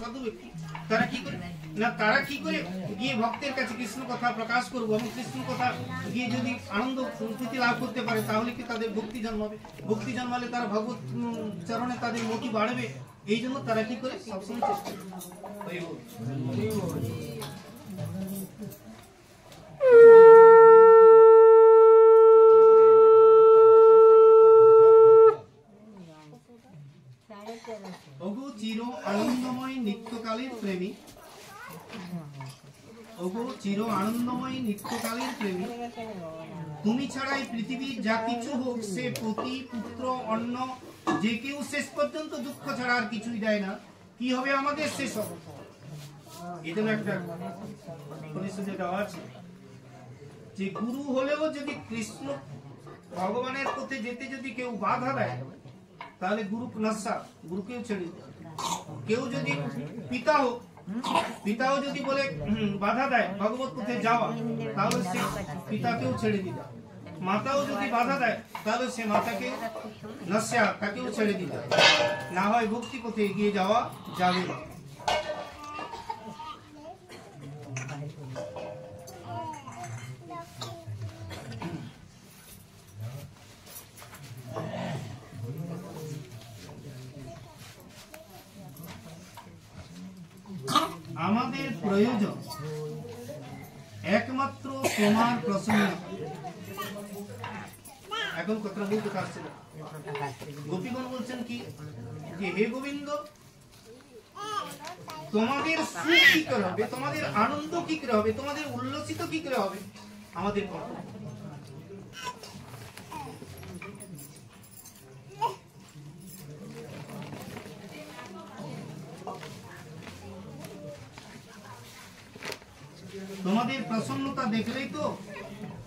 সাধু ব্যক্তি তারা কি করে না, তারা কি করে গিয়ে ভক্তের কাছে কৃষ্ণ কথা প্রকাশ করবো এবং কৃষ্ণ কথা গিয়ে যদি আনন্দ প্রীতি লাভ করতে পারে তাহলে কি তাদের ভক্তি জন্মাবে, ভক্তি জন্মালে তারা ভগবত চরণে তাদের মতি বাড়বে। এই জন্য তারা কি করে সবসময় চেষ্টা করে। ওগো চির আনন্দময় নিত্যকালের প্রেমী, ওগো চির আনন্দময় নিত্যকালের প্রেমী, তুমি ছাড়াই পৃথিবীর যা কিছু হোক সে পতি পুত্র অন্ন যে কেউ শেষ পর্যন্ত দুঃখ ছাড়া আর কিছুই দেয় না, কি হবে আমাদের শেষ হবে। এই জন্য একটা পরিস্থিতি দেওয়া আছে যে গুরু হলেও যদি কৃষ্ণ ভগবানের পথে যেতে যদি কেউ বাধা দেয় তাহলে গুরু নস্যা, গুরুকেও ছেড়ে দিতে। কেউ যদি পিতা হোক, পিতাও যদি বলে বাধা দেয় ভগবত পথে যাওয়া তাহলে সে পিতাকেও ছেড়ে দিতে। মাতাও যদি বাধা দেয় তাহলে সে মাতাকে নস্যা, তাকেও ছেড়ে দিতে, না হয় ভক্তি পথে এগিয়ে যাওয়া যাবে না। আমাদের প্রয়োজন একমাত্র তোমার প্রসন্ন। এখন কথা বলতে পারছে না, গোপীগণ বলছেন কি যে হে গোবিন্দ, তোমাদের সুখ কি করে হবে, তোমাদের আনন্দ কি করে হবে, তোমাদের উল্লসিত কি করে হবে আমাদের কথা। তোমাদের প্রসন্নতা দেখলেই তো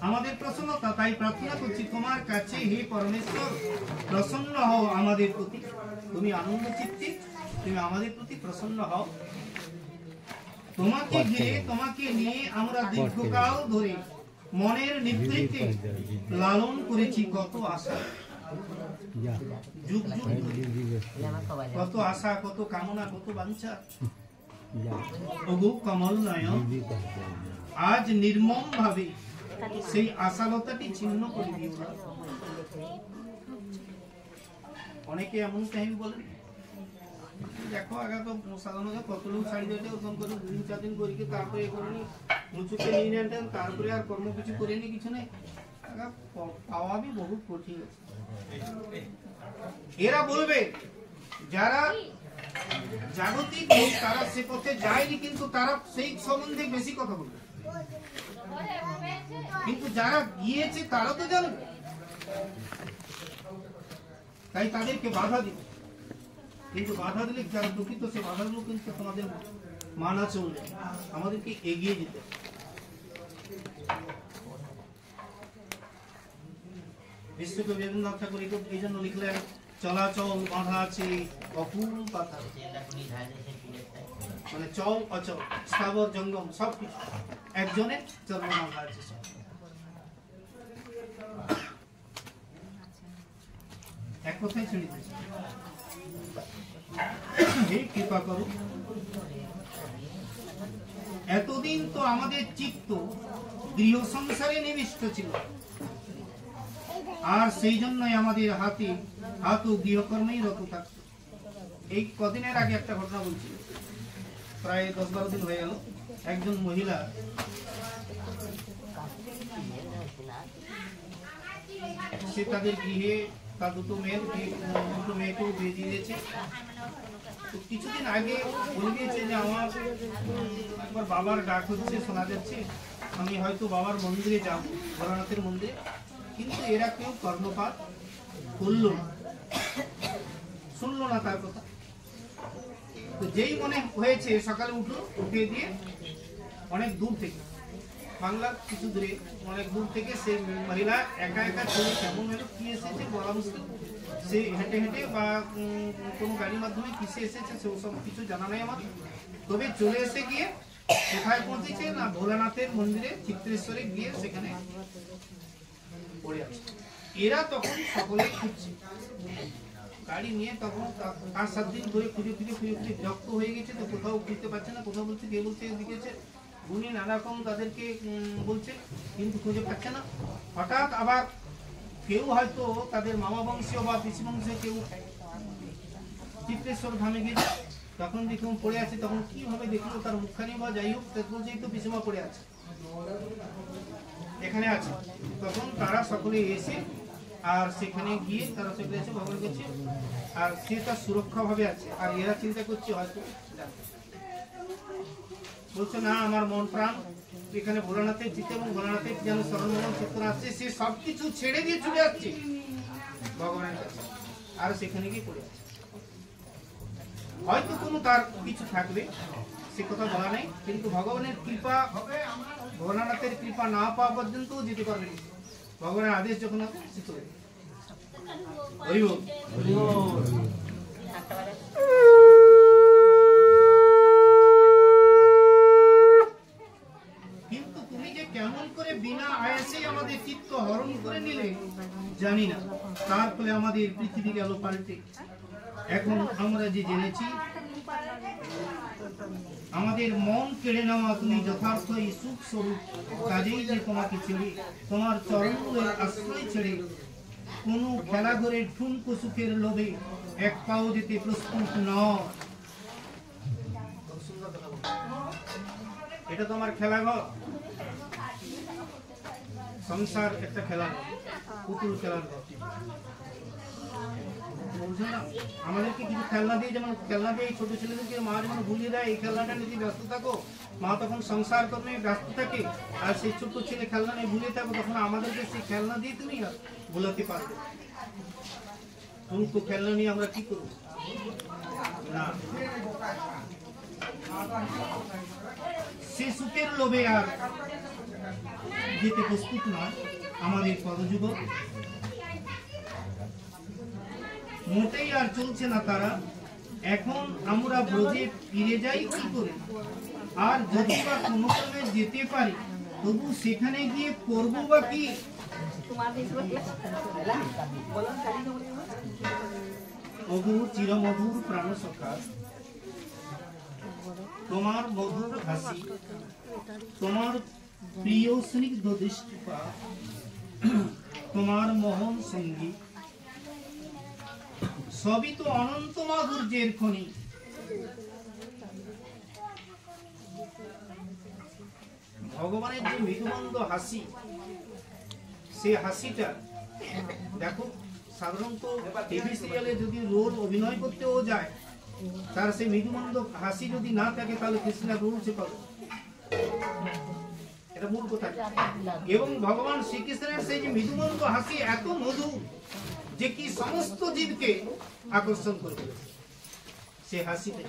আমাদের প্রসন্নতা, তাই প্রার্থনা করছি তোমার কাছে হে পরমেশ্বর প্রসন্ন হও আমাদের প্রতি, তুমি আনন্দ চিত্তে তুমি আমাদের প্রতি প্রসন্ন হও। তোমাকে ঘিরে তোমাকে নিয়ে আমরা দীর্ঘকাল ধরে মনের নিভৃতে লালন করেছি কত আশা, যুগ যুগ কত আশা, কত কামনা, কত বাঞ্ছা। ওগো কমল নয়ন, আজ নির্মম ভাবে সেই আশালতাটি ছিন্ন করে দিও না। অনেকে এমন কাহিনী বলেন, দেখো আগে তো সাধারণত কত লোক ছাড়ি দিতে ওরকম করে 2-4 দিন করি তারপরে এ করেনি মুচুকে নিয়ে নেন, তারপরে আর কর্ম কিছু করেনি, কিছু নেই, পাওয়া বি বহু কঠিন। এরা বলবে যারা জাগতিক লোক তারা সে পথে যায়নি কিন্তু তারা সেই সম্বন্ধে বেশি কথা বলবে, কিন্তু যারা গিয়েছে তারা তো জানবে, তাই তাদেরকে বাধা দিবে। কিন্তু বাধা দিলে যারা দুঃখিত সে বাধাগুলো কিন্তু তোমাদের মানা চলবে, আমাদেরকে এগিয়ে যেতে। বিশ্বকবি রবীন্দ্রনাথ ঠাকুর এই জন্য লিখলেন চলাচল বাঁধা আছে অকুল পাতা, মানে চল অচল স্থাবর জঙ্গম সবকিছু একজনের চরণ বাঁধা আছে। এক কথাই ছেড়ে দিয়েছে, হে কৃপা করো। এতদিন তো আমাদের চিত্ত গৃহ সংসারে নিবিষ্ট ছিল, আর সেই জন্যই আমাদের হাত ও গৃহকর্মেই রত থাকতো। এই কদিনের আগে একটা ঘটনা বলছিল, প্রায় 10-12 দিন হয়ে গেল। একজন মহিলা সে তাদের গৃহে তার দুটো মেয়েকেও বিয়ে দিয়েছে। কিছুদিন আগে বলে দিয়েছে যে আমার একবার বাবার ডাক হচ্ছে, শোনা যাচ্ছে, আমি হয়তো বাবার মন্দিরে যাব, ভোলানাথের মন্দিরে। কিন্তু এরা কেউ কর্ণপাত করল না, শুনলো না তার কথা। তো যেই মনে হয়েছে সকালে উঠলো, উঠে দিয়ে অনেক দূর থেকে, বাংলার কিছু দূরে অনেক দূর থেকে সে মহিলা একা একা চলে, কেমন হলো কি এসেছে বলা মুশকিল, সে হেঁটে হেঁটে বা কোনো গাড়ির মাধ্যমে কিসে এসেছে সেসব কিছু জানা নেই আমার। তবে চলে এসে গিয়ে কোথায় পৌঁছেছে না ভোলানাথের মন্দিরে চিত্রেশ্বরে গিয়ে সেখানে পড়ে আছে। এরা তখন সকলে খুঁজছে, গাড়ি নিয়ে তখন 5-7 দিন ধরে খুঁজে বিরক্ত হয়ে গেছে, তো কোথাও খুঁজতে পারছে না, কোথাও বলছে কে বলছে লিখেছে, উনি নানা রকম তাদেরকে বলছে কিন্তু খুঁজে পাচ্ছে না। হঠাৎ আবার কেউ হয়তো তাদের মামা বংশীয় বা পিসি বংশীয় কেউ চিত্রেশ্বর ধামে গেছে, তখন দেখুন পড়ে আছে, তখন কিভাবে দেখলো তার মুখখানি বা যাই হোক বলছেই তো পিসিমা পড়ে আছে, এখানে আছে। তখন তারা সকলে এসে আর সেখানে গিয়ে তারা চলে এসে ভগবান করছে, আর সে তার সুরক্ষা ভাবে আছে। আর এরা চিন্তা করছে হয়তো বলছে না আমার মন প্রাণ এখানে ভোলানাথের চিত্ত এবং ভোলানাথের যেন স্মরণ চিত্র আসছে, সে সবকিছু ছেড়ে দিয়ে চলে যাচ্ছে ভগবানের কাছে, আর সেখানে গিয়ে পড়ে আছে। হয়তো কোনো তার কিছু থাকবে, সে কথা বলা নেই, কিন্তু ভগবানের কৃপা, ভোলানাথের কৃপা না পাওয়া পর্যন্ত যেতে পারবে না। ভগবানের আদেশ যখন হবে সে চলে যাবে। কিন্তু তুমি যে কেমন করে বিনা আয়াসে আমাদের চিত্ত হরণ করে নিলে জানি না, তার ফলে আমাদের পৃথিবী গেল পাল্টে। এখন আমরা যে জেনেছি আমাদের মন কেড়ে নেওয়া তুমি যথার্থ এই সুখ স্বরূপ, কাজেই যে তোমাকে ছেড়ে তোমার চরণের আশ্রয় ছেড়ে কোনো খেলা ঘরের ঠুনকো সুখের লোভে এক পাও যেতে প্রস্তুত নয়। এটা তোমার খেলাঘর, সংসার একটা খেলা, পুতুল খেলার ঘর। বলছে না আমাদেরকে কিছু খেলনা দিয়ে, যেমন খেলনা দিয়ে ছোট ছেলেদেরকে মা যেমন ভুলিয়ে দেয় এই খেলনাটা নিয়ে ব্যস্ত থাকো, মা তখন সংসার কর্মে ব্যস্ত থাকে, আর সেই ছোট ছেলে খেলনা নিয়ে ভুলিয়ে থাকো, তখন আমাদেরকে সেই খেলনা দিয়ে তুমি ভুলাতে পারবে। তো খেলনা নিয়ে আমরা কি করবো না, সে সুখের লোভে আর যেতে প্রস্তুত নয় আমাদের পদযুগক, মোটেই আর চলছে না তারা। এখন আমরা ব্রজে ফিরে যাই কি করে, আর যদি বা কোনো ক্রমে যেতে পারি তবু সেখানে গিয়ে করবো বা কি। চিরমধুর প্রাণ সখা, তোমার মধুর হাসি, তোমার প্রিয় স্নিগ্ধ দৃষ্টিপাত, তোমার মোহন সঙ্গীত, সবই তো অনন্ত মাধুর্যের খনি। ভগবানের যে মৃদুমন্দ হাসি, সে হাসিটা দেখো সাধারণত টিভি সিরিয়ালে যদি রোল অভিনয় করতেও যায়, তার সেই মৃদুমন্দ হাসি যদি না থাকে তাহলে কৃষ্ণা রোল সে পাবে, এটা মূল কথা। এবং ভগবান শ্রীকৃষ্ণের সেই যে মৃদুমন্দ হাসি এত মধু যে কি সমস্ত জীবকে আকর্ষণ করে ফেলেছে সে হাসিতে।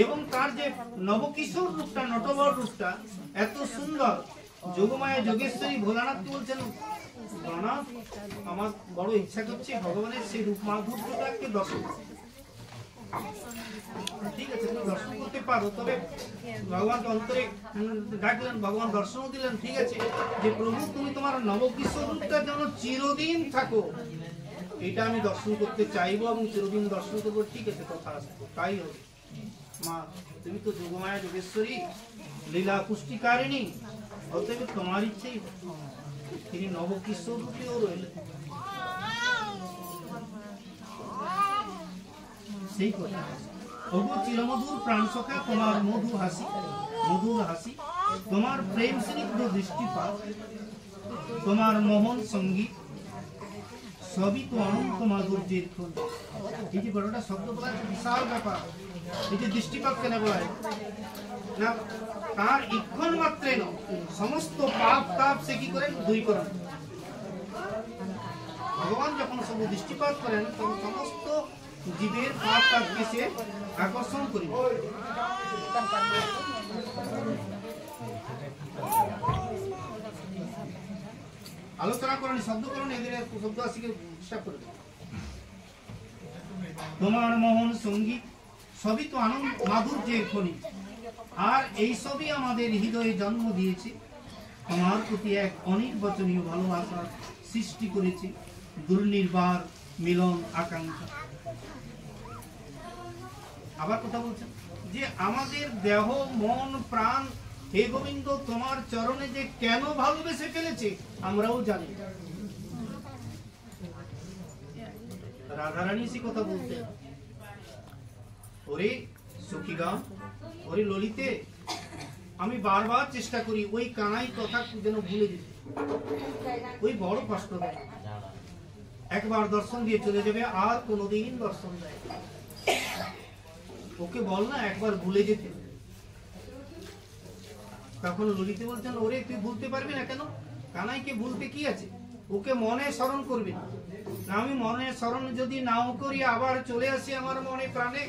এবং তার যে নবকিশোর রূপটা, নটবর রূপটা এত সুন্দর, যোগমায়া যোগেশ্বরী ভোলানাথকে বলছেন ভোলানাথ আমার বড় ইচ্ছা করছে ভগবানের সেই রূপ মাধুর্যটাকে দর্শন, ঠিক আছে তুমি দর্শন করতে পারো, তবে ভগবান অন্তরে ডাকলেন, ভগবান দর্শনও দিলেন, ঠিক আছে যে প্রভু তুমি তোমার নবকিশোর রূপটা যেন চিরদিন থাকো, এটা আমি দর্শন করতে চাইবো এবং চিরদিন দর্শন করবো, ঠিক আছে কথা আছে, তাই হবে। মা তুমি তো যোগমায়া যোগেশ্বরী, লীলা পুষ্টিকারিণী, অতএব তোমার ইচ্ছেই তিনি নবকিশোর রূপেও রইলেন। সেই কথা চিরমধুর প্রাণ সখা, তোমার মধুর হাসি, তোমার প্রেম স্নিগ্ধ দৃষ্টিপাত, তোমার মোহন সঙ্গীত, সবই তো অনন্ত মাধুর্যের খনি। এই যে বড়টা শব্দ বলা বিশাল ব্যাপার। এই যে দৃষ্টিপাত কেন বলা হয় না, তার ইক্ষণ মাত্রে সমস্ত পাপ তাপ সে কি করেন দুই করেন। ভগবান যখন সব দৃষ্টিপাত করেন তখন সমস্ত জীবের পাপ তাপকে সে আকর্ষণ করি। আলোচনা করেন, শব্দ করেন, এদের শব্দ আসিকে চেষ্টা করে। তোমার মোহন সঙ্গীত সবই তো আনন্দ মাধুর্যের খনি, আর এই সবই আমাদের হৃদয়ে জন্ম দিয়েছে, তোমার প্রতি এক অনির্বচনীয় ভালোবাসা সৃষ্টি করেছে। দুর্নির্বার মিলন আকাঙ্ক্ষা। আবার কথা বলছেন যে আমাদের দেহ মন প্রাণ হে গোবিন্দ তোমার চরণে যে কেন ভালোবেসে ফেলেছে আমরাও জানি। রাধারানী সে কথা বলতে, ওরে সখীগণ, ওরে ললিতে, আমি বারবার চেষ্টা করি ওই কানাই কথা যেন ভুলে যেতে, ওই বড় কষ্ট দেয়। একবার দর্শন দিয়ে চলে যাবে, আর কোনোদিন দর্শন দেয়। ওকে বল না একবার ভুলে যেতে। তখন ললিতে বলছেন, ওরে তুই ভুলতে পারবি না কেন? কানাইকে ভুলতে কি আছে? ওকে মনে স্মরণ করবি না। আমি মনে স্মরণ যদি নাও করি, আবার চলে আসি আমার মনে প্রাণে,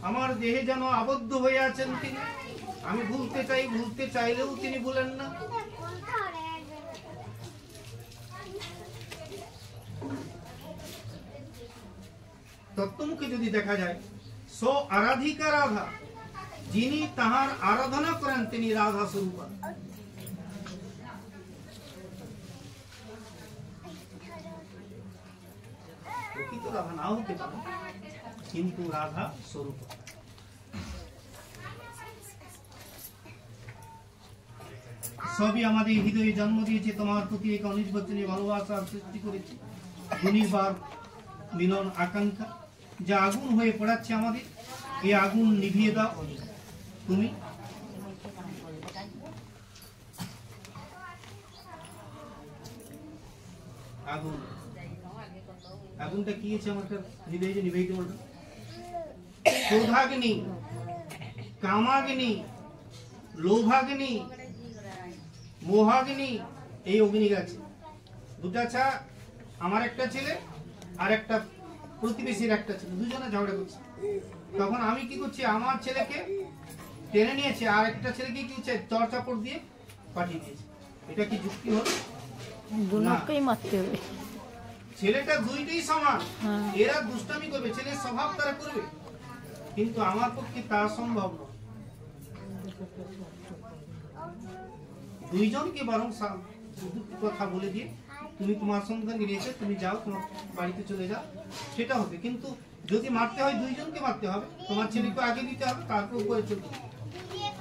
আমার দেহে যেন আবদ্ধ হয়ে আছেন তিনি। আমি ভুলতে চাই, ভুলতে চাইলেও তিনি ভুলেন না। তত্ত্বমুখে যদি দেখা যায়, সো আরাধিকা রাধা, যিনি তাহার আরাধনা করেন তিনি রাধা স্বরূপা। প্রকৃত রাধা নাও হতে পারে, কিন্তু রাধা স্বরূপা। সবই আমাদের হৃদয়ে জন্ম দিয়েছে, তোমার প্রতি এক অনির্বচনীয় ভালোবাসা সৃষ্টি করেছে। দুনিবার মিলন আকাঙ্ক্ষা যা আগুন হয়ে পড়াচ্ছে আমাদের, এই আগুন নিভিয়ে দাও তুমি। আগুন, আগুনটা কি আছে আমার হৃদয়ে যে নিভাইতে বলতো? ক্রোধাগ্নি, কামাগ্নি, লোভাগ্নি, মোহাগ্নি, এই অগ্নি আছে। দুটা ছা, আমার একটা ছেলে আর একটা প্রতিবেশীর একটা ছেলে, দুজনে ঝগড়া করছে। তখন আমি কি করছি, আমার ছেলেকে টেনে নিয়েছে, আর একটা ছেলেকে কি হচ্ছে চর চাপড় দিয়ে পাঠিয়ে দিয়েছে। এটা কি যুক্তি হলো? দুজনকেই মারতে হবে। ছেলেটা দুইটাই সমান, এরা দুষ্টামি করবে, ছেলের স্বভাব তারা করবে, কিন্তু আমার পক্ষে তা সম্ভব নয়। দুইজনকে বরং কথা বলে দিয়ে তুমি তোমার সন্তান নিয়েছো, তুমি যাও, তোমার বাড়িতে চলে যাও, সেটা হবে। কিন্তু যদি মারতে হয় দুইজনকে মারতে হবে, তোমার ছেলেকে আগে দিতে হবে, তারপর উপরে চলতে হবে।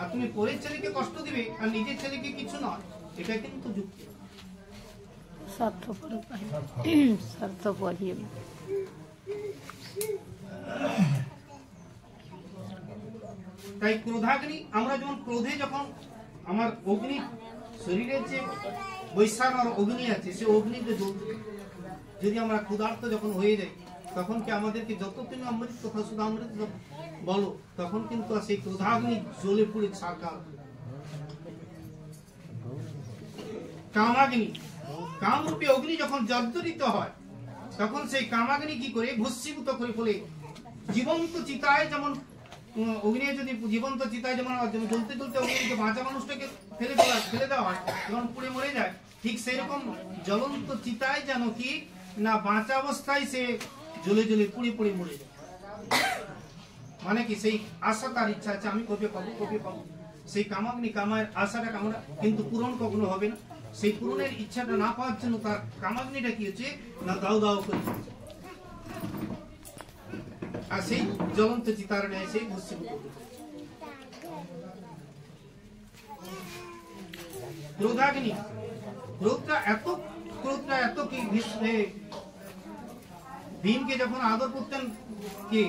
আর তুমি পরের ছেলেকে কষ্ট দিবে আর নিজের ছেলেকে কিছু নয়, এটা কিন্তু যুক্তি। তাই ক্রোধাগ্নি, আমরা যেমন ক্রোধে যখন আমার অগ্নি শরীরের যে বৈশাখ আর অগ্নি আছে, সে অগ্নিতে জ্বলতে, যদি আমরা ক্ষুধার্ত যখন হয়ে যাই, তখন কি আমাদেরকে যত তুমি অমৃত কথা শুধু অমৃত বলো, তখন কিন্তু সেই ক্রোধাগ্নি জ্বলে পুড়ে ছারখার। কামাগ্নি, কামরূপী অগ্নি যখন জর্জরিত হয়, তখন সেই কামাগ্নি কি করে ভস্মীভূত করে ফেলে। জীবন্ত চিতায় যেমন অগ্নি, যদি জীবন্ত চিতায় যেমন জ্বলতে জ্বলতে অগ্নিকে বাঁচা মানুষটাকে ফেলে দেওয়া হয়, যখন পুড়ে মরে যায়, ঠিক সেরকম জ্বলন্ত চিতায় যেন কি না বাঁচা অবস্থায় সে জ্বলে জ্বলে পুড়ে পুড়ে মরে যায়। মানে কি সেই আশা, তার ইচ্ছা আছে আমি কবে পাবো, কবে পাবো, সেই কামাগ্নি কামায়ের আশাটা কামনা, কিন্তু পূরণ কখনো হবে না। সেই পূরণের ইচ্ছাটা না পাওয়ার জন্য তার কামাগ্নিটা কি হচ্ছে না দাও দাও করে, আর সেই জ্বলন্ত চিতার নেয় সেই ভস্মীভূত। ক্রোধাগ্নি, ক্রোধটা এত কি ভীমকে যখন আদর করতেন কি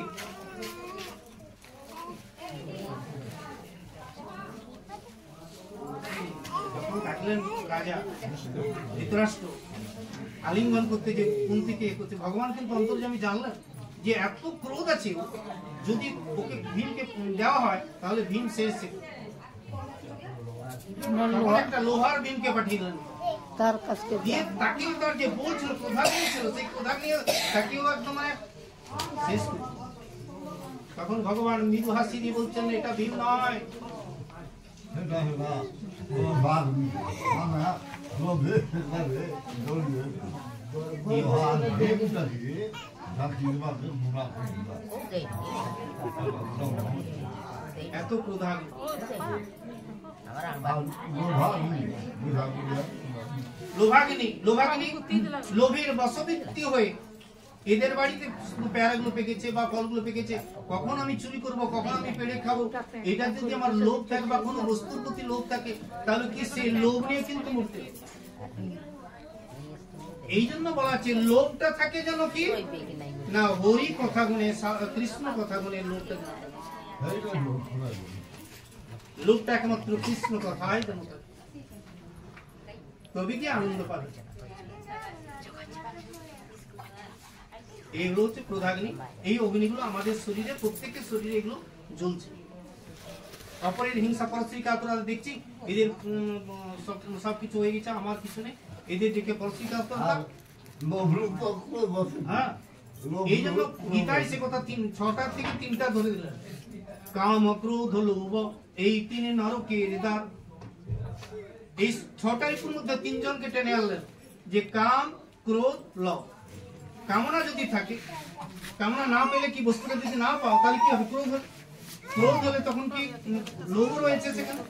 যখন ডাকলেন রাজা ধৃতরাষ্ট্র আলিঙ্গন করতে, যে কুন্তিকে করতে, ভগবান কিন্তু অন্তর্যামী জানলেন যে এত ক্রোধ আছে, যদি ওকে ভীমকে দেওয়া হয় তাহলে ভীম শেষ। একটা লোহার ভীমকে পাঠিয়ে দিলেন তার কাছে, দিয়ে তাকেও তার যে বলছিল ক্রোধাগ্নি ছিল, সেই ক্রোধাগ্নি তাকেও একদম শেষ করে। তখন ভগবান মৃদু হাসি দিয়ে বলছেন, এটা ভীম নয়, এত ক্রোধাগ্নি। লোভাগ্নি, লোভের বশবর্তী হয়ে এদের বাড়িতে পেয়ারাগুলো পেকেছে বা ফলগুলো পেকেছে, কখন আমি চুরি করব, কখন আমি পেড়ে খাবো, এটা যদি আমার লোভ থাকে বা কোনো বস্তুর প্রতি লোভ থাকে, তাহলে কি সেই লোভ নিয়ে কিন্তু মরতে হবে। এই জন্য বলা আছে লোভটা থাকে যেন কি না হরি কথা গুণে, কৃষ্ণ কথা গুণে লোভটা, লোভটা একমাত্র কৃষ্ণ কথাই যেন, তবে কি আনন্দ পাবে। এগুলো হচ্ছে ক্রোধাগ্নি। এই অগ্নিগুলো আমাদের শরীরে, প্রত্যেকের শরীরে এগুলো জ্বলছে। অপরের হিংসা পরশ্রী কাতরা দেখছি, এদের সবকিছু হয়ে গেছে আমার পিছনে, এদের দেখে পরশ্রী কাতরা। হ্যাঁ, এই জন্য গীতায় সে কথা 6টা থেকে 3টা ধরে দিলেন। কাম ক্রোধ লোভ এই 3 নরকের দ্বার। এই 6টার মধ্যে 3 জনকে টেনে আনলেন, যে কাম ক্রোধ লোভ। কামনা যদি থাকে, কামনা না পেলে কি, বস্তুটা যদি না পাও তাহলে কি হবে? ক্রোধ হবে। ক্রোধ হলে তখন কি লোভ রয়েছে সেখানে,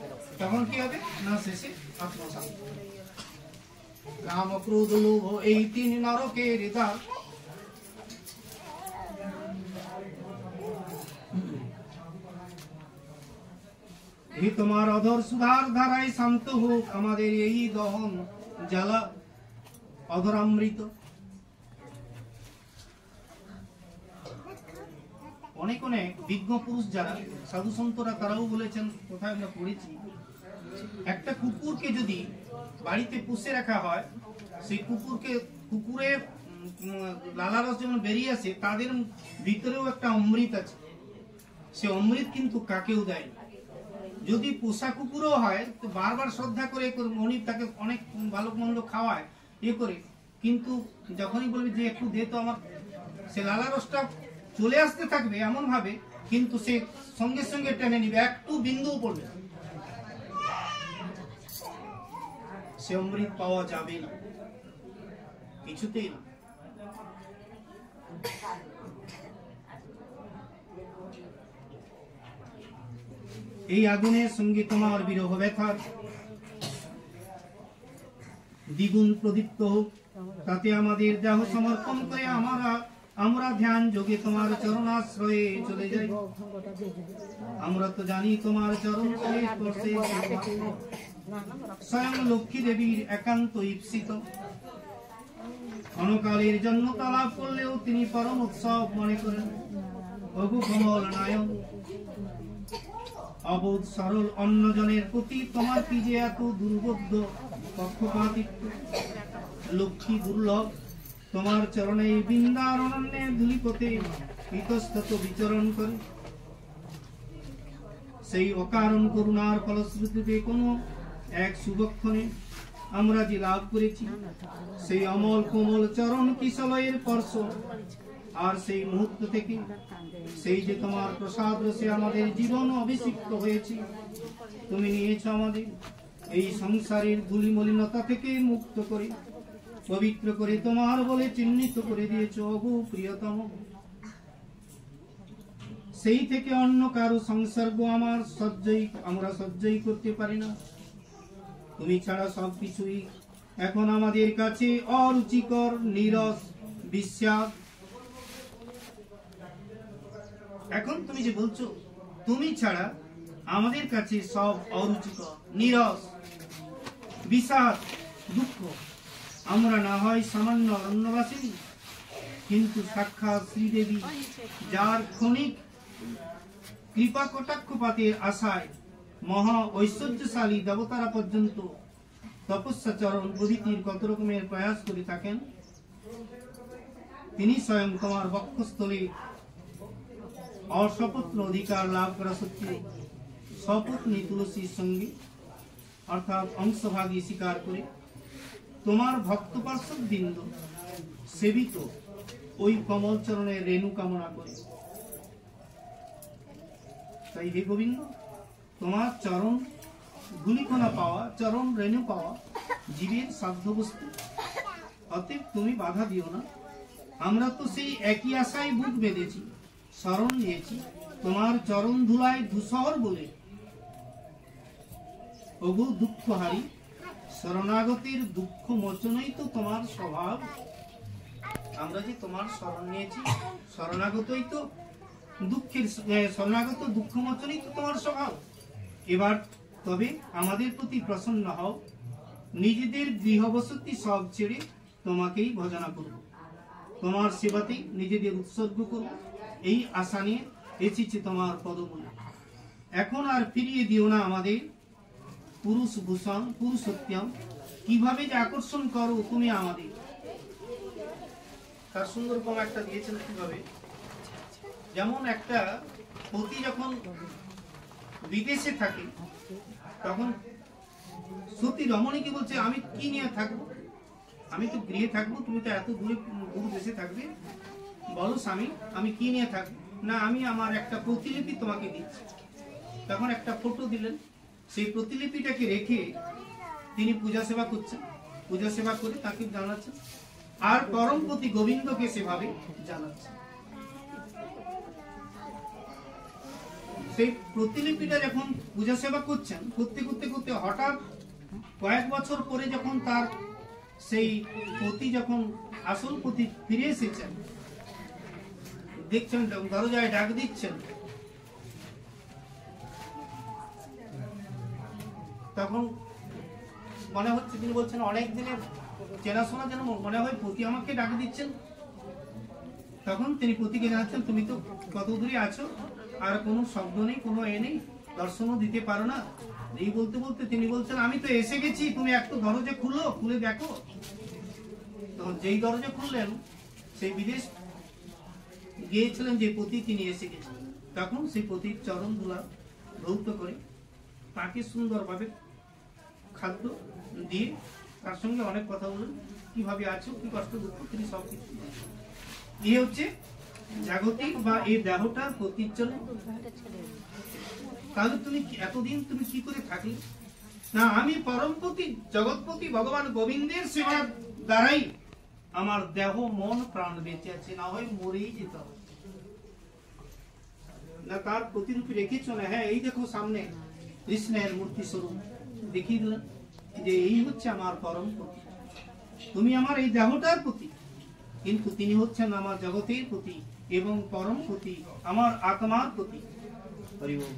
তখন কি হবে না শেষে আত্মশান্তি। কাম ক্রোধ লোভ এই 3 নরকের দ্বার। এই তোমার অধর সুধার ধারায় শান্ত হোক আমাদের এই দহন জ্বালা অধরামৃত। অনেক অনেক বিজ্ঞ পুরুষ যারা সাধু সন্তরা তারাও বলেছেন, কোথায় আমরা পড়েছি, একটা কুকুরকে যদি বাড়িতে পুষে রাখা হয়, সেই কুকুরের লালারস যেমন বেরিয়ে আসে, তাদের ভিতরেও একটা অমৃত আছে। সে অমৃত কিন্তু কাকেও দেয় না। যদি পোষা কুকুরও হয় তো বারবার শ্রদ্ধা করে উনি তাকে অনেক ভালো মন্দ খাওয়ায়, করে, কিন্তু যখনই বলবে যে একটু দে তো আমার, সে লালারসটা চলে আসতে থাকবে এমন ভাবে, কিন্তু সে সঙ্গে সঙ্গে টেনে নিবে, একটু বিন্দুও পড়বে, সে অমৃত পাওয়া যাবে না, কিছুতেই না। এই আগুনের সঙ্গে তোমার বিরহ ব্যথার দ্বিগুণ প্রদীপ্ত হোক, তাতে আমাদের দেহ সমর্পণ করে আমরা ধ্যান যোগে তোমার চরণাশ্রয়ে চলে যাই। আমরা তো জানি তোমার চরণ স্পর্শে স্বয়ং লক্ষ্মী দেবীর একান্ত ঈপ্সিত। অনকালের জন্মতা লাভ করলেও তিনি পরম উৎসব মনে করেন। অগু কমল নায়ক অবোধ সরল অন্যজনের প্রতি তোমার কি যে এত দুর্বোধ্য পক্ষপাতিত্ব। লক্ষ্মী দুর্লভ তোমার চরণে বৃন্দার অনন্যে ধূলিপথে ইতস্তত বিচরণ করে। সেই অকারণ করুণার ফলশ্রুতিতে কোনো এক শুভক্ষণে আমরা যে লাভ করেছি, সেই অমল কোমল চরণ কিশলয়ের স্পর্শ, আর সেই মুহূর্ত থেকে সেই যে তোমার প্রসাদ রসে আমাদের জীবন অভিষিক্ত হয়েছে। তুমি নিয়েছ আমাদের এই সংসারের ধূলিমলিনতা থেকে মুক্ত করে, পবিত্র করে তোমার বলে চিহ্নিত করে দিয়েছ অগু প্রিয়তম। সেই থেকে অন্য কারো সংসর্গ আমরা সহ্যই করতে পারি না। তুমি ছাড়া সবকিছুই এখন আমাদের কাছে অরুচিকর, নীরস, বিশ্বাস। এখন তুমি যে বলছো তুমি ছাড়া আমাদের কাছে সব অরুচিকর, নীরস, বিষাদ, দুঃখ। আমরা না হয় সামান্য অরণ্যবাসিনী, কিন্তু সাক্ষাৎ শ্রীদেবী, যার ক্ষণিক কৃপা কটাক্ষপাতের আশায় মহা ঐশ্বর্যশালী দেবতারা পর্যন্ত তপস্যা চরণ প্রভৃতির কত রকমের প্রয়াস করে থাকেন, তিনি স্বয়ং তোমার বক্ষস্থলে অসপত্ন অধিকার লাভ করা সত্ত্বেও সপত্নী তুলসীর সঙ্গে অর্থাৎ অংশভাগী স্বীকার করে তোমার ভক্ত পার্শ্ববৃন্দ সেবিত ওই কমল চরণের রেণু কামনা করে। তাই হে গোবিন্দ, তোমার চরণ ধূলিকণা পাওয়া, চরণ রেণু পাওয়া জীবের সাধ্য বস্তু, অতএব তুমি বাধা দিও না। আমরা তো সেই একই আশায় বুক বেঁধেছি, শরণ নিয়েছি তোমার চরণ ধুলায় ধূসর বলে। ওগো দুঃখহারী, শরণাগতির দুঃখ মোচনই তো তোমার স্বভাব। আমরা যে তোমার শরণ নিয়েছি, শরণাগতই তো দুঃখের শরণাগত দুঃখ মোচনই তো তোমার স্বভাব। এবার তবে আমাদের প্রতি প্রসন্ন হও, নিজেদের গৃহবসতি সব ছেড়ে তোমাকেই ভজনা করব, তোমার সেবাতেই নিজেদের উৎসর্গ করব, এই আশা নিয়ে এসেছি তোমার পদমূলে। এখন আর ফিরিয়ে দিও না আমাদের পুরুষ ভূষণ পুরুষোত্তম, কিভাবে যে আকর্ষণ করো তুমি আমাদের। তার সুন্দর কম একটা দিয়েছেন কিভাবে, যেমন একটা পতি যখন বিদেশে থাকে তখন সতী রমণীকে বলছে আমি কি নিয়ে থাকবো, আমি তো গৃহে থাকবো, তুমি তো এত দূরে দূর দেশে থাকবে, বলো স্বামী আমি কি নিয়ে থাকবো। না আমি আমার একটা প্রতিলিপি তোমাকে দিচ্ছি। তখন একটা ফটো দিলেন, সেই প্রতিলিপিটাকে রেখে তিনি পূজা সেবা করছেন, পূজা সেবা করে তাকে জানাচ্ছেন, আর পরমপতি গোবিন্দকে সেভাবে জানাচ্ছেন। সেই প্রতিলিপিটা যখন পূজা সেবা করছেন, করতে করতে করতে হঠাৎ কয়েক বছর পরে যখন তার সেই পতি যখন আসল পতি ফিরে এসেছেন, দেখছেন দরজায় ডাক দিচ্ছেন, তখন মনে হচ্ছে তিনি বলছেন অনেক দিনের চেনাশোনা যেন মনে হয় পতি আমাকে ডাক দিচ্ছেন। তখন তিনি পতিকে জানাচ্ছেন তুমি তো কত দূরে আছো, আর কোনো শব্দ নেই, কোনো নেই, দর্শনও দিতে পারো না। এই বলতে বলতে তিনি বলছেন আমি তো এসে গেছি, তুমি একটু দরজা খুলো, খুলে দেখো। তখন যেই দরজা খুললেন, সেই বিদেশ গিয়েছিলেন যে পতি তিনি এসে গেছেন। তখন সেই পতির চরণ ধুলা ধৌত করে তাকে সুন্দরভাবে খাদ্য দিয়ে তার সঙ্গে অনেক কথা বললেন, কিভাবে আছো, কি কষ্ট দুঃখ, তিনি সবকিছু। এই হচ্ছে জাগতিক বা এই দেহটার পতির জন্য। তাহলে তুমি এতদিন তুমি কি করে থাকলে? না আমি পরমপতি জগৎপতি ভগবান গোবিন্দের সেবার দ্বারাই আমার দেহ মন প্রাণ বেঁচে আছে, না হয় মরেই যেত। না তার প্রতিরূপী রেখেছ না, হ্যাঁ এই দেখো সামনে কৃষ্ণের মূর্তি স্বরূপ দেখিয়ে দিলেন যে এই হচ্ছে আমার পরমপতি, তুমি আমার এই দেহটার প্রতি, কিন্তু তিনি হচ্ছেন আমার জগতের প্রতি এবং পরমপতি আমার আত্মার প্রতি। হরি বল।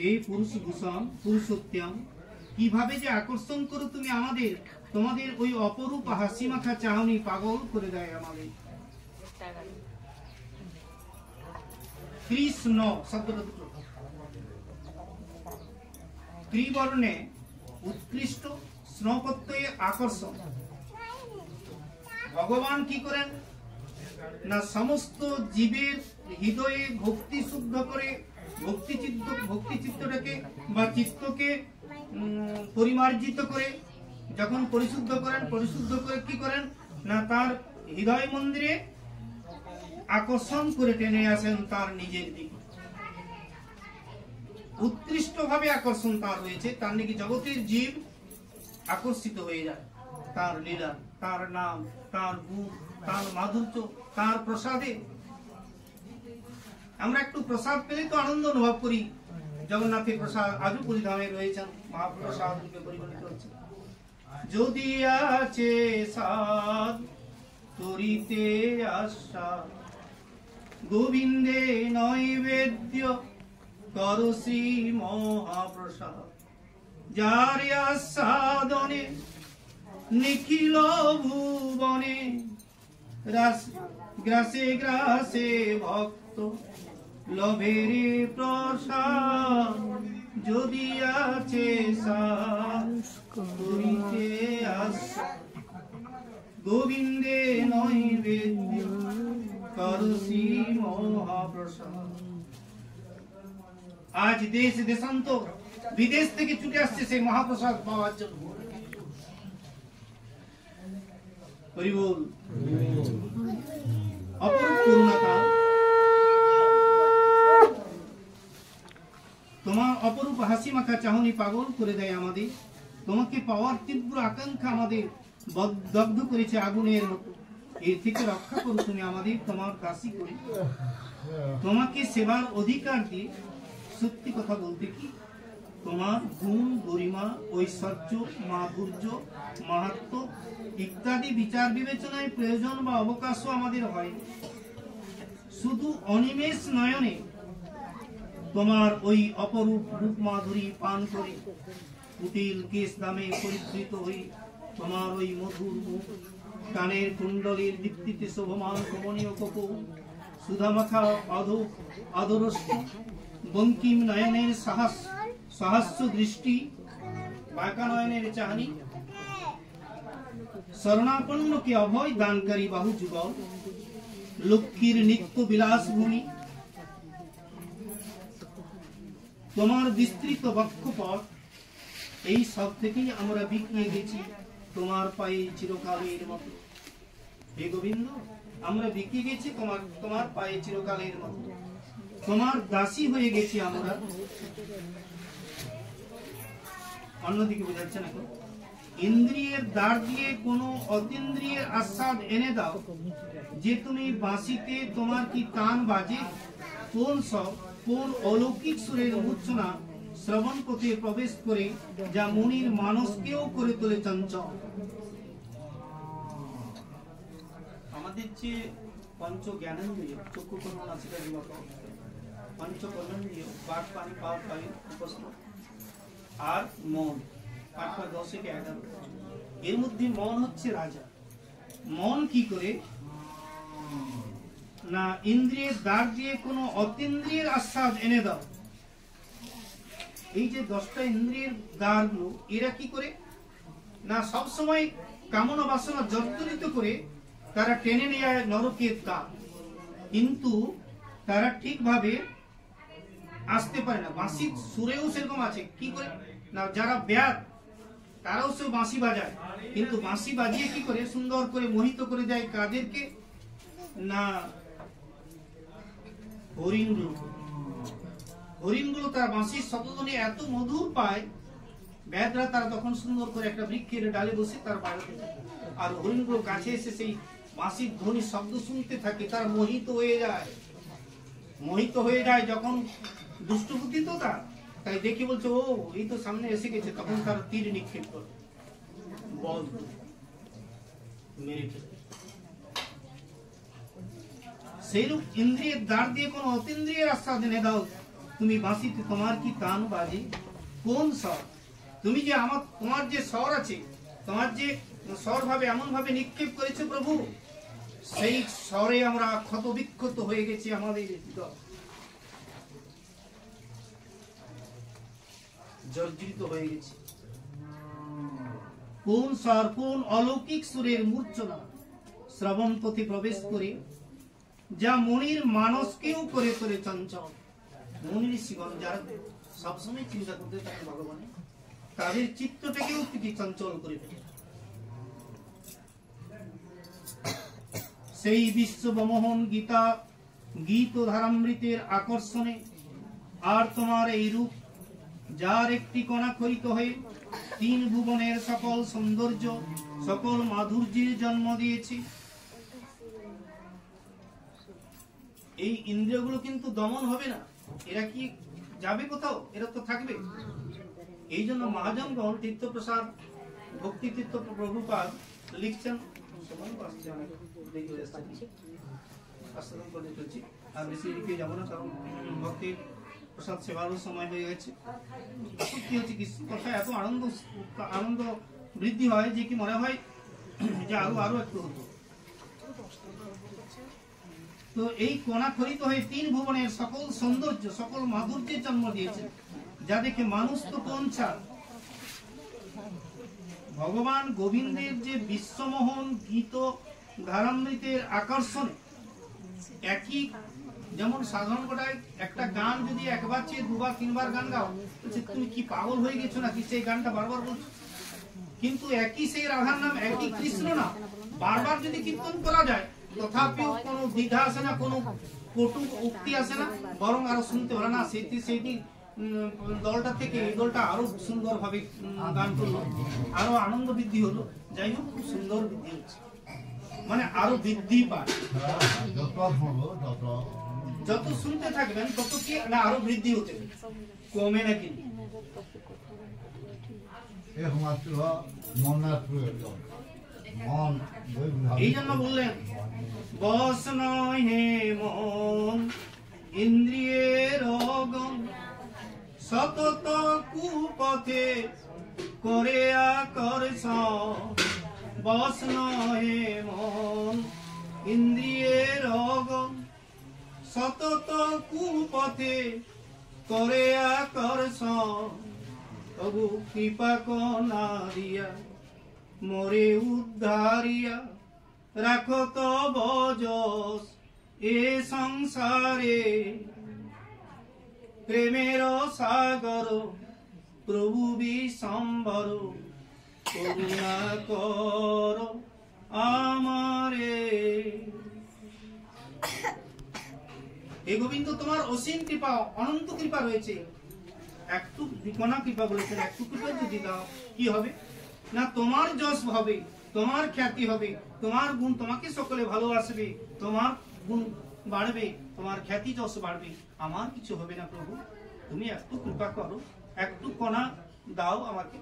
এই পুরুষ ভূষণ পুরুষোত্তম, কিভাবে যে আকর্ষণ করো তুমি আমাদের, তোমাদের ওই অপরূপ হাসি মাখা চাহনি পাগল করে দেয় আমাদের। কৃষ্ণ শব্দটা দুটো, ত্রিবর্ণে উৎকৃষ্ট, স্নপত্যয়ে আকর্ষণ। ভগবান কি করেন না সমস্ত জীবের হৃদয়ে ভক্তি শুদ্ধ করে, ভক্তি চিত্তটাকে বা চিত্তকে পরিমার্জিত করে যখন পরিশুদ্ধ করেন, পরিশুদ্ধ করে কি করেন না তার হৃদয় মন্দিরে আকর্ষণ করে টেনে আসেন তার নিজের দিকে। উৎকৃষ্ট ভাবে আকর্ষণ তার রয়েছে, তার নাকি জগতের জীব আকর্ষিত হয়ে যায় তার লীলা, তার নাম, তার গুণ, তার মাধুর্য, তার প্রসাদে। আমরা একটু প্রসাদ পেলে তো আনন্দ অনুভব করি। জগন্নাথের প্রসাদ আজও পুরী ধামে রয়েছেন, মহাপ্রসাদ রূপে পরিগণিত হচ্ছে। যদি আছে সাদ করিতে আশা, গোবিন্দে নৈবেদ্য কর শ্রী মহাপ্রসাদ। যার আস্বাদনে নিখিল ভুবনে, গ্রাসে গ্রাসে ভক্ত লভেরে প্রসাদ। যদি আছে করিতে আশা, গোবিন্দে নৈবেদ্য কর শ্রী মহাপ্রসাদ। আজ দেশ দেশান্তর বিদেশ থেকে ছুটে আসছে সেই মহাপ্রসাদ পাওয়ার জন্য। হরি বল। অপরূপ করুণাতা, তোমার অপরূপ হাসি মাখা চাহনি পাগল করে দেয় আমাদের। তোমাকে পাওয়ার তীব্র আকাঙ্ক্ষা আমাদের দগ্ধ করেছে আগুনের মতো। এর থেকে রক্ষা করো তুমি আমাদের, তোমার দাসী করি। তোমাকে সেবার অধিকার দিয়ে সত্যি কথা বলতে কি তোমার গুণ, গরিমা, ঐশ্বর্য, মাধুর্য, মাহাত্ম্য ইত্যাদি বিচার বিবেচনায় প্রয়োজন বা অবকাশও আমাদের হয়। শুধু অনিমেষ নয়নে তোমার ওই অপরূপ রূপ মাধুরী পান করে কুটিল কেশ দামে পরিবৃত হই, তোমার ওই মধুর মুখ, কানের কুণ্ডলীর দীপ্তিতে শোভমান কমনীয় কপৌ, সুধামাখা অধরস্থ বঙ্কিম নয়নের সহস্র দৃষ্টি, বাঁকা নয়নের চাহনি, শরণাপন্নকে অভয় দানকারী বাহু যুগল, লক্ষ্মীর নিত্য বিলাস ভূমি, তোমার বিস্তৃত বক্ষপট, এই সব থেকেই আমরা বিকিয়ে গেছি তোমার পায়ে চিরকালের মতো। হে গোবিন্দ, আমরা বিকিয়ে গেছি তোমার পায়ে চিরকালের মতো, তোমার দাসী হয়ে গেছি আমরা। অন্যদিকে বোঝাচ্ছে না, ইন্দ্রিয়ের দ্বার দিয়ে কোনো অতীন্দ্রিয়ের আস্বাদ এনে দাও, যে তুমি বাঁশিতে তোমার কি কান বাজে, কোন অলৌকিক সুরের মূর্ছনা শ্রবণ পথে প্রবেশ করে যা মনির মানসকেও করে তোলে চঞ্চল। আমাদের যে পঞ্চ জ্ঞানেন্দ্রিয়, চক্ষু কর্ণ নাসিকা জিহ্বা, পঞ্চ কর্মেন্দ্রিয় বাক পানি পাওয়ার পানি উপস্থ আর মন, 8 থেকে 11, এর মধ্যে মন হচ্ছে রাজা। মন কি করে না ইন্দ্রিয়ের দ্বার দিয়ে কোনো অতীন্দ্রিয়ের আস্বাদ এনে দাও। এই যে 10টা ইন্দ্রিয়ের দ্বারগুলো, এরা কি করে না সবসময় কামনা বাসনা জর্জরিত করে তারা টেনে নিয়ে যায় নরকের দ্বার, কিন্তু তারা ঠিকভাবে আসতে পারে না। বাঁশির সুরেও সেরকম আছে, কি করে না যারা ব্যাদ তারাও সে বাঁশি বাজায়, কিন্তু বাঁশি বাজিয়ে কি করে সুন্দর করে মোহিত করে দেয় কাদেরকে না হরিণগুলো তারা বাঁশির শব্দধ্বনি এত মধুর পায়, ব্যাদরা তারা তখন সুন্দর করে একটা বৃক্ষের ডালে বসে তার বাড়াতে থাকে, আর হরিণগুলো কাছে এসে সেই বাঁশির ধ্বনি শব্দ শুনতে থাকে, তারা মোহিত হয়ে যায় যখন দুষ্টবুদ্ধি তো তাই দেখি বলছে ও এই তো সামনে এসে গেছে, তখন তার তীর নিক্ষেপ করে বল মেরে ফেলে। সেইরূপ ইন্দ্রিয়ের দ্বার দিয়ে কোন অতীন্দ্রিয়ের আস্বাদ এনে দাও, তুমি বাঁশিতে তোমার কি তান বাজে, কোন স্বর, তুমি যে তোমার যে স্বর আছে, তোমার যে স্বর ভাবে এমন ভাবে নিক্ষেপ করেছে প্রভু, সেই স্বরে আমরা ক্ষত বিক্ষত হয়ে গেছি, আমাদের জর্জরিত হয়ে গেছি। কোন স্বর, কোন অলৌকিক সুরের মূর্ছনা শ্রবণ পথে প্রবেশ করে যা মনির মানসকেও করে তোলে চঞ্চল। মনির শিগণ যারা সবসময় চিন্তা করতে থাকে ভগবান, তাদের চিত্তটাকেও তিনি চঞ্চল করে ফেলে। সেই বিশ্ববমোহন গীত ধারামৃতের আকর্ষণে আর তোমার এই রূপ, যার একটি কণা খরিত হয়ে 3 ভুবনের সকল সৌন্দর্য, সকল মাধুর্যের জন্ম দিয়েছে। এই ইন্দ্রিয়গুলো কিন্তু দমন হবে না, এরা কি যাবে কোথাও, এরা তো থাকবে। এই জন্য মহাজনগণ তীর্থপ্রসাদ ভক্তি তীর্থ প্রভুপাদ লিখছেন, আর বেশি লিখে যাবো না, কারণ ভক্তির প্রসাদ সেবারও সময় হয়ে গেছে। কি হচ্ছে কিছু কথা এত আনন্দ বৃদ্ধি হয় যে কি মনে হয় যে আরো একটু হতো। তো এই কণা খরিত হয়ে 3 ভুবনের সকল সৌন্দর্য, সকল মাধুর্যের জন্ম দিয়েছে, যা দেখে মানুষ তো কোন ছাড়। ভগবান গোবিন্দের যে বিশ্বমোহন গীত ধারামৃতের আকর্ষণে একই, যেমন সাধারণ গোটায় একটা গান যদি একবার চেয়ে 2 বার 3 বার গান গাও, তুমি কি পাগল হয়ে গেছো নাকি সেই গানটা বারবার বলছো। কিন্তু একই সেই রাধার নাম, একই কৃষ্ণ নাম বারবার যদি কীর্তন করা যায়, তথাপিও কোনো দ্বিধা আসে না, কোনো কটু উক্তি আসে না, বরং আরো শুনতে ভালো না। সেইটি দলটা থেকে এই দলটা আরো সুন্দর ভাবে গান করলো, আরো আনন্দ বৃদ্ধি হলো। যাই হোক, খুব সুন্দর বৃদ্ধি হচ্ছে। মানে আরো বৃদ্ধি পায়। যত শুনতে থাকবেন তত কি না আরো বৃদ্ধি হতে কমে নাকি? এই জন্য বললেন বস নয় হে মন ইন্দ্রিয়ের অগম সতত কুপথে করে আকর্ষণ। বস নয় হে মন ইন্দ্রিয়ের অগম সতত কুপথে করে আকর্ষণ। তবু কৃপা কনা দিয়া মোরে উদ্ধারিয়া রাখো তব যশ এ সংসারে। প্রেমের সাগর প্রভু বিশ্বম্বর করুণা কর আমারে। হে গোবিন্দ তোমার অসীম কৃপা অনন্ত কৃপা রয়েছে, একটু বিকনা কৃপা বলেছেন, একটু কৃপা যদি দাও কি হবে না তোমার যশ হবে, তোমার খ্যাতি হবে, তোমার গুণ তোমাকে সকলে ভালোবাসবে, তোমার গুণ বাড়বে, তোমার খ্যাতি যশ বাড়বে, আমার কিছু হবে না প্রভু, তুমি একটু কৃপা করো, একটু কণা দাও আমাকে।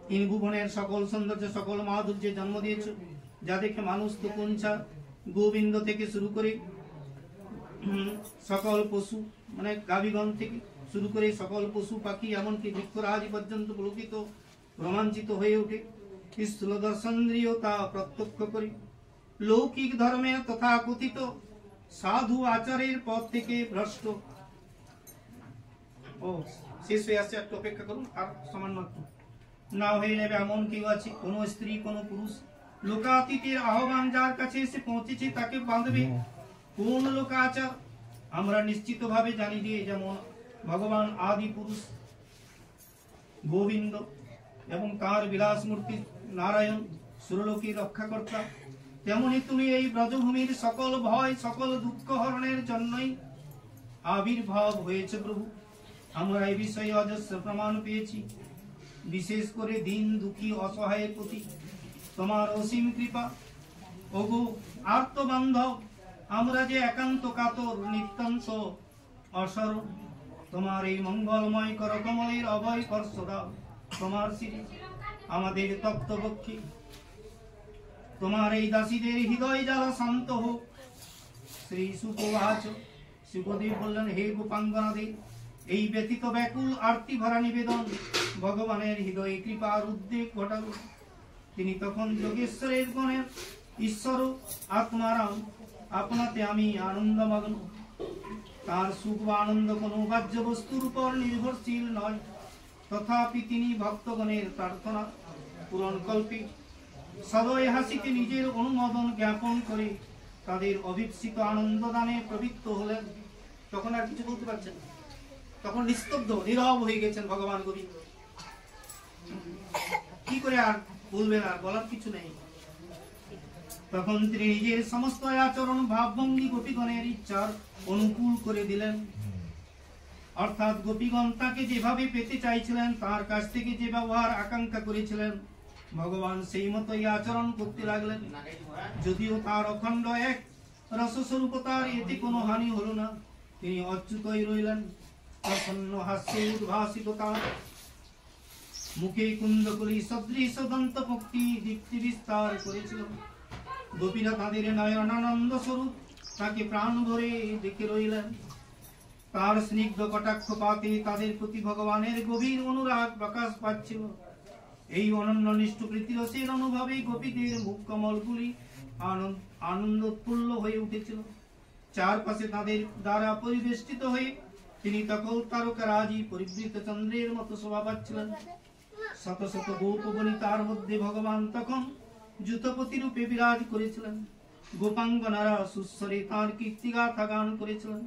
তিন ভুবনের সকল সৌন্দর্য সকল মাধুর্যে জন্ম দিয়েছ, যা দেখে মানুষ তো কোনছা গোবিন্দ থেকে শুরু করে সকল পশু মানে গাভীগণ থেকে শুরু করে সকল পশু পাখি এমনকি বৃক্ষরাজ পর্যন্ত পুলকিত রোমাঞ্চিত হয়ে ওঠে। স্থূল দর্শনেন্দ্রিয় তা প্রত্যক্ষ করে লৌকিক ধর্মে তথা কথিত সাধু আচারের পথ থেকে ভ্রষ্ট। ও শেষ হয়ে আসছে, একটু অপেক্ষা করুন আর সামান্য না হয়ে নেবে এমন কেউ আছে, কোন স্ত্রী কোন পুরুষ লোকাতীতের আহ্বান যার কাছে এসে পৌঁছেছে তাকে বাঁধবে কোন লোকাচার? আমরা নিশ্চিত ভাবে জানি যে যেমন ভগবান আদি পুরুষ গোবিন্দ এবং তার বিলাস মূর্তি নারায়ণ সুরলোকী রক্ষাকর্তা, তেমনি তুমি এই ব্রজভূমির সকল ভয় সকল দুঃখ হরণের জন্যই আবির্ভাব হয়েছে প্রভু। আমরা এই বিষয়ে অজস্র প্রমাণ পেয়েছি, বিশেষ করে দিন দুঃখী অসহায়ের প্রতি তোমার অসীম কৃপা। ওগো আর্তবান্ধব আমরা যে একান্ত কাতর নিত্যংশ অসর, তোমার এই মঙ্গলময় করকমলের অভয় স্পর্শ দাও। তোমার শ্রী আমাদের তপ্তপক্ষী, তোমার এই দাসীদের হৃদয় জ্বালা শান্ত হোক। শ্রী সুপবাচ সুখদেব বললেন, হে গোপাঙ্গনাদের এই ব্যতীত ব্যাকুল আরতি ভরা নিবেদন ভগবানের হৃদয়ে কৃপার উদ্বেগ ঘটালো। তিনি তখন যোগেশ্বরের গণের ঈশ্বর আত্মারাম আপনাতে আমি আনন্দমগ্ন। তার সুখ বা আনন্দ কোনো বাহ্য বস্তুর উপর নির্ভরশীল নয়, তথাপি তিনি ভক্তগণের প্রার্থনা পূরণ কল্পে সদয় হাসিতে নিজের অনুমোদন জ্ঞাপন করে তাদের অভিপ্সিত আনন্দ দানে প্রবৃত্ত হলেন। তখন আর কিছু বলতে পারছেন না, তখন নিস্তব্ধ নীরব হয়ে গেছেন ভগবান গোবিন্দ। কি করে আর বলবেন, আর বলার কিছু নেই। তখন তিনি নিজের সমস্ত আচরণ ভাবভঙ্গি গোপীগণের ইচ্ছার অনুকূল করে দিলেন। অর্থাৎ গোপীগণ তাকে যেভাবে পেতে চাইছিলেন, তার কাছ থেকে যে ব্যবহার আকাঙ্ক্ষা করেছিলেন, ভগবান সেই মতোই আচরণ করতে লাগলেন। যদিও তার অখণ্ড এক রসস্বরূপতার এতে কোনো হানি হলো না, তিনি অচ্যুতই রইলেন। প্রসন্ন হাস্যে উদ্ভাসিত তার মুখে কুন্দকলি সদৃশ দন্ত পক্ষী দীপ্তি বিস্তার করেছিল। গোপীরা তাদের নয়নানন্দ স্বরূপ তাকে প্রাণ ভরে দেখে রইলেন। তার স্নিগ্ধ কটাক্ষ পাতে তাদের প্রতি ভগবানের গভীর অনুরাগ প্রকাশ পাচ্ছিল। এই অনন্য নিষ্ঠপ্রীতি রসের অনুভবে গোপীদের মুখ কমলগুলি আনন্দোৎফুল্ল হয়ে উঠেছিল। চারপাশে তাদের দ্বারা পরিবেষ্টিত হয়ে তিনি তখন তারকারাজি পরিবৃত চন্দ্রের মতো শোভা পাচ্ছিলেন। শত শত গোপবনী তার মধ্যে ভগবান তখন যুতপতি রূপে বিরাজ করেছিলেন। গোপাঙ্গনারা সুস্বরে তাঁর কীর্তিগাথা গান করেছিলেন।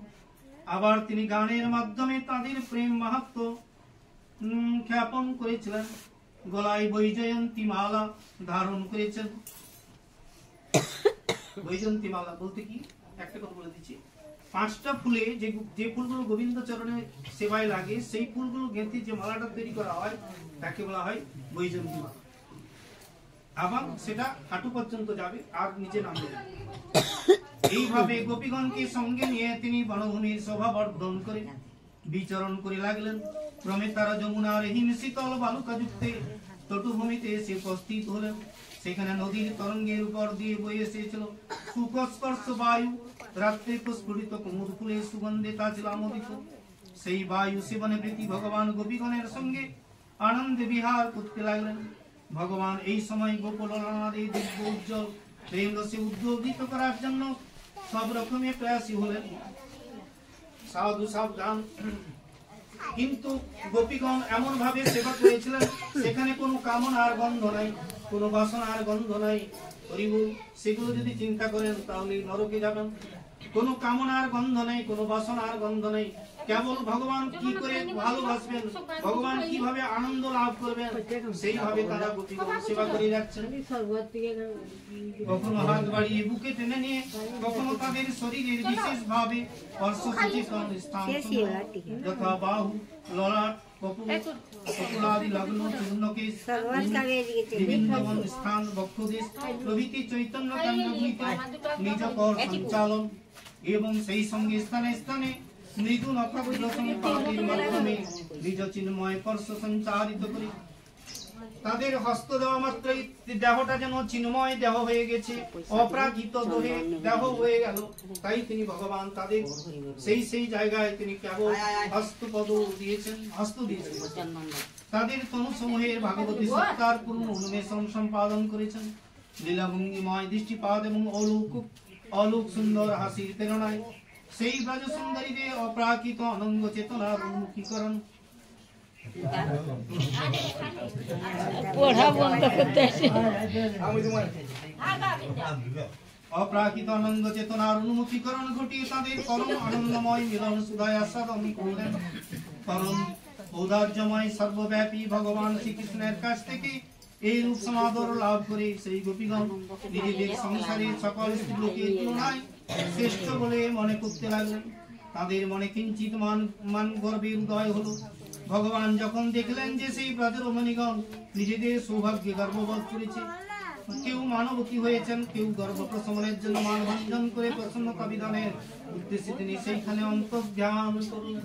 আবার তিনি গানের মাধ্যমে তাদের প্রেম মাহাত্ম্য খ্যাপন করেছিলেন। গলায় বৈজয়ন্তী মালা ধারণ করেছেন। বৈজয়ন্তী মালা বলতে কি, একটা কথা বলে দিচ্ছি, 5টা ফুলে যে ফুলগুলো গোবিন্দ চরণের সেবায় লাগে, সেই ফুলগুলো গেঁথে যে মালাটা তৈরি করা হয় তাকে বলা হয় বৈজয়ন্তী মালা। এবং সেটা হাঁটু পর্যন্ত যাবে আর নিচে নামবে না। এইভাবে গোপীগণকে সঙ্গে নিয়ে তিনি বনভূমির শোভা বর্ধন করে বিচরণ করে লাগলেন। ক্রমে তারা যমুনার হিম শীতল বালুকাযুক্তে তটভূমিতে এসে উপস্থিত হলেন। সেখানে নদীর তরঙ্গের উপর দিয়ে বয়ে এসেছিল সুখস্পর্শ বায়ু। রাত্রে প্রস্ফুটিত কুমুদ ফুলের সুগন্ধে তা ছিল আমোদিত। সেই বায়ু সেবনে প্রীতি ভগবান গোপীগণের সঙ্গে আনন্দে বিহার করতে লাগলেন। ভগবান এই সময় গোপলনাদের দিব্য উজ্জ্বল প্রেম রসে উদ্বোধিত করার জন্য সব রকমের প্রয়াসী হলেন। সাধু সাবধান। কিন্তু গোপীগণ এমন ভাবে সেবা করেছিলেন সেখানে কোনো কামনার গন্ধ নাই, কোনো বাসনার গন্ধ নাই। হরিবুল, সেগুলো যদি চিন্তা করেন তাহলে নরকে যাবেন। কোনো কামনার গন্ধ নেই, কোনো বাসনার গন্ধ নেই। কেবল ভগবান কি করে ভালোবাসবেন, ভগবান কিভাবে আনন্দ লাভ করবেন, সেইভাবে তারা গোপীগণ সেবা করে যাচ্ছেন। কখনো হাত বাড়িয়ে বুকে টেনে নিয়ে, কখনো তাদের শরীরের বিশেষ ভাবে স্থান যথা বাহু, ললাট, কপুলাদি লগ্ন, চূর্ণকেশ, বিভিন্ন স্থান, বক্ষদেশ প্রভৃতি চৈতন্য কেন্দ্রগুলিতে নিজ কর সঞ্চালন এবং সেই সঙ্গে স্থানে স্থানে মৃদু নক্ষত্রের মাধ্যমে নিজ চিন্ময় স্পর্শ সঞ্চারিত করে তাদের হস্ত দেওয়া মাত্রই দেহটা যেন চিন্ময় দেহ হয়ে গেছে, অপ্রাকৃত দেহ হয়ে গেল। তাই তিনি ভগবান তাদের সেই জায়গায় তিনি কেবল হস্তপদ দিয়েছেন, হস্ত দিয়েছেন। তাদের তনুসমূহের ভাগবতী সত্তার পূর্ণ উন্মেষণ সম্পাদন করেছেন। লীলাভঙ্গিময় দৃষ্টিপাত এবং অলোক সুন্দর হাসির প্রেরণায় সেই ব্রজ সুন্দরীদের অপ্রাকৃত অনঙ্গ চেতনার উন্মুখীকরণ অপ্রাকৃত অনঙ্গ চেতনার উন্মুখীকরণ ঘটিয়ে তাদের পরম আনন্দময় মিলন সুধায় আস্বাদন করলেন। পরম ঔদার্যময় সর্বব্যাপী ভগবান শ্রীকৃষ্ণের কাছ থেকে এই রূপ সমাদর লাভ করে সেই গোপীগণ নিজেদের সংসারের সকল স্ত্রীলোকের তুলনায় শ্রেষ্ঠ বলে মনে করতে লাগলেন। তাদের মনে কিঞ্চিত মান গর্বের উদয় হলো। ভগবান যখন দেখলেন যে সেই ব্রজরমণীগণ নিজেদের সৌভাগ্যে গর্ববোধ করেছে, কেউ মানবতী হয়েছেন, কেউ গর্ব প্রশমনের জন্য মানভঞ্জন করে প্রসন্নতা বিধানের উদ্দেশ্যে তিনি সেইখানে অন্তর্ধান করলেন।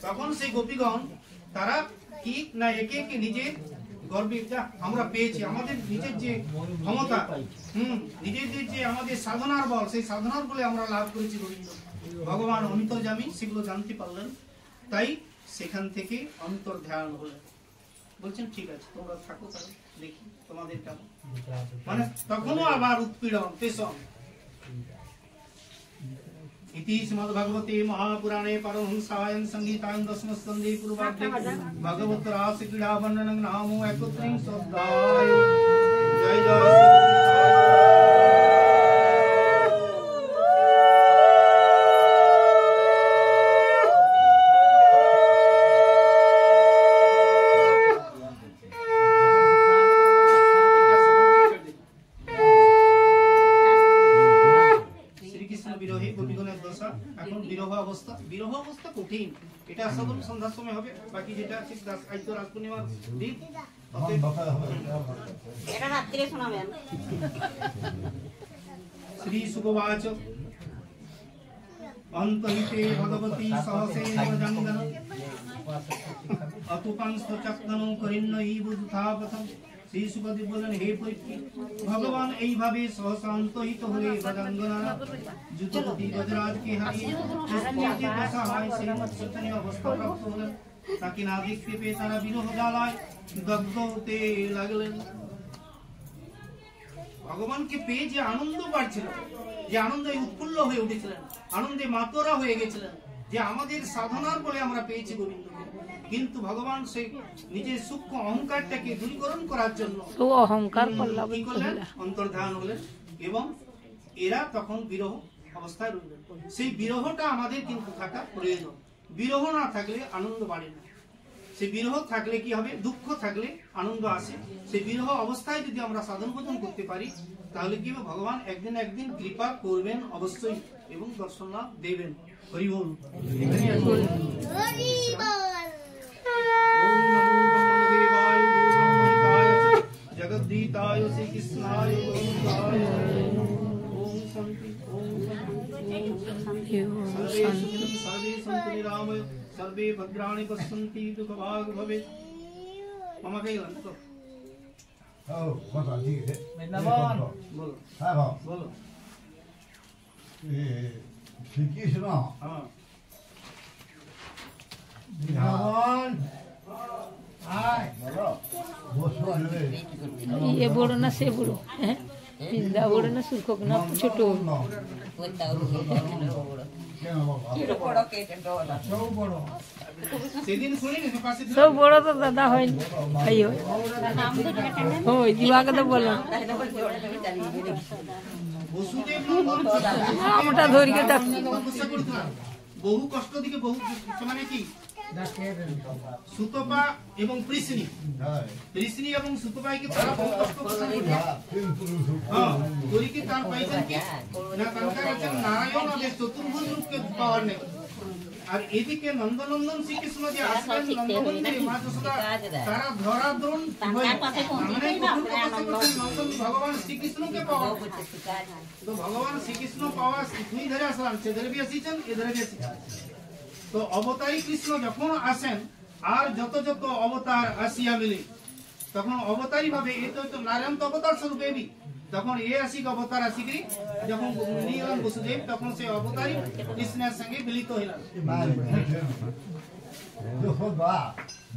তখন সেই গোপীগণ তারা কি না একে একে নিজের গর্বে যা আমরা পেয়েছি, আমাদের নিজের যে ক্ষমতা, নিজেদের যে আমাদের সাধনার বল, সেই সাধনার বলে আমরা লাভ করেছি গোবিন্দ। ভগবান অন্তর্যামী সেগুলো জানতে পারলেন। তাই সেখান থেকে অন্তর্ধান হলেন। বলছেন ঠিক আছে তোমরা থাকো, তাহলে দেখি তোমাদের কেমন। মানে তখনও আবার উৎপীড়ন পেশন। इति श्रीमद्भगवते महापुराणे परमहंसायां संहितायां दशमस्कन्धे पूर्वार्धे भगवद्रास क्रीडा वर्णनं नाम 31 अध्याय। जय जय বিরহ অবস্থা কঠিন। এটা সাধারণ সন্ধ্যার সময় হবে, বাকি যেটা আছে আজ তো রাত পূর্ণিমার দিন, এটা রাত্রে শোনাবেন। শ্রী সুগবাচ অন্তহিতে ভগবতী সহসেন জঙ্গন অতুপাংস্ত চক্রন করিন্ন ইবুধাপতম। শ্রী সুখদেব বলেন, হে পরীক্ষিত, ভগবান এইভাবে সহসা অন্তহিত হয়ে ব্রজাঙ্গনারা যুদ্ধপতি ব্রজরাজকে হারিয়ে বসা হয় সেই শোচনীয় অবস্থা প্রাপ্ত হলেন। তাকে না দেখতে পেয়ে তারা বিরহ জ্বালায় দগ্ধ হতে লাগলেন। ভগবানকে পেয়ে যে আনন্দ পাচ্ছিল, যে আনন্দে উৎফুল্ল হয়ে উঠেছিলেন, আনন্দে মাতোয়ারা হয়ে গেছিলেন, যে আমাদের সাধনার বলে আমরা পেয়েছি গোবিন্দকে। কিন্তু ভগবান সেই নিজের সূক্ষ্ম অহংকারটাকে দূরীকরণ করার জন্য কি করলেন? অন্তর্ধান হলেন। এবং এরা তখন বিরহ অবস্থায় রইলেন। সেই বিরহটা আমাদের কিন্তু থাকা প্রয়োজন। বিরহ না থাকলে আনন্দ বাড়ে না। সেই বিরহ থাকলে কি হবে? দুঃখ থাকলে আনন্দ আসে। সেই বিরহ অবস্থায় যদি আমরা সাধন ভোজন করতে পারি তাহলে কি হবে? ভগবান একদিন একদিন কৃপা করবেন অবশ্যই এবং দর্শন লাভ দেবেন। হরি বল। जगद्दीता सर्वे सुखिनः सर्वे सन्तु निरामय सर्वे भद्राणि पश्यन्ति दुःखभाग् भवेत् मम कहिलाम तो बोलो बोलो শ্রীকৃষ্ণ हाँ ये बड़ो ना से बड़ो पिंदा बड़ो ना सुरखोक ना छोटो সেদিন শুনিনি তো পাশে सब बड़ो तो दादा है भाई हो जीवा का तो बोलो বসুদেব নন্দন আমটা ধরি के तक তপস্যা করছিল বহু কষ্ট দিকে বহু মানে কি সুতপা এবং পৃষ্ণি পৃষ্ণি এবং সুতপাইকে তারা বহু কষ্ট করছিল হ্যাঁ ধরিকে তার পাইছেন কি না তার কাছে নারায়ণ আদেশ চতুর্ভুজ রূপকে পাওয়ার নেই আর এদিকে নন্দনন্দন শ্রীকৃষ্ণ যে আসলেন নন্দমন্দিরে মা যশোদা তারা ধরাধরুন হয়ে মানে কখন তপস্যা করছেন নন্দন ভগবান শ্রীকৃষ্ণকে পাওয়া তো ভগবান শ্রীকৃষ্ণ পাওয়া দুই ধারে আসলাম সেধারে বি আসিছেন এধারে বি আসিছেন তো অবতারী কৃষ্ণ যখন আসেন আর যত যত অবতার আসিয়া মিলে তখন অবতারী ভাবে এই তো নারায়ণ তো অবতার স্বরূপে বি তখন এ আসিক অবতার আসিকি যখন নিলেন বসুদেব তখন সে অবতারী কৃষ্ণের সঙ্গে মিলিত হইলেন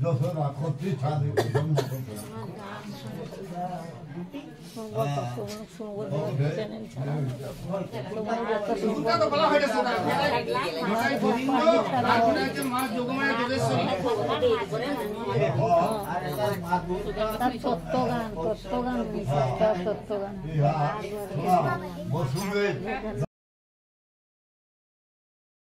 যশোদা কর্তৃ ছাদে সুতা তো বলা হয় সুতা গোটাই গোবিন্দ আর গোটাই যে মা যোগমায়া যোগেশ্বরী तत्वगान तत्वगान तत्वगान বসুদেব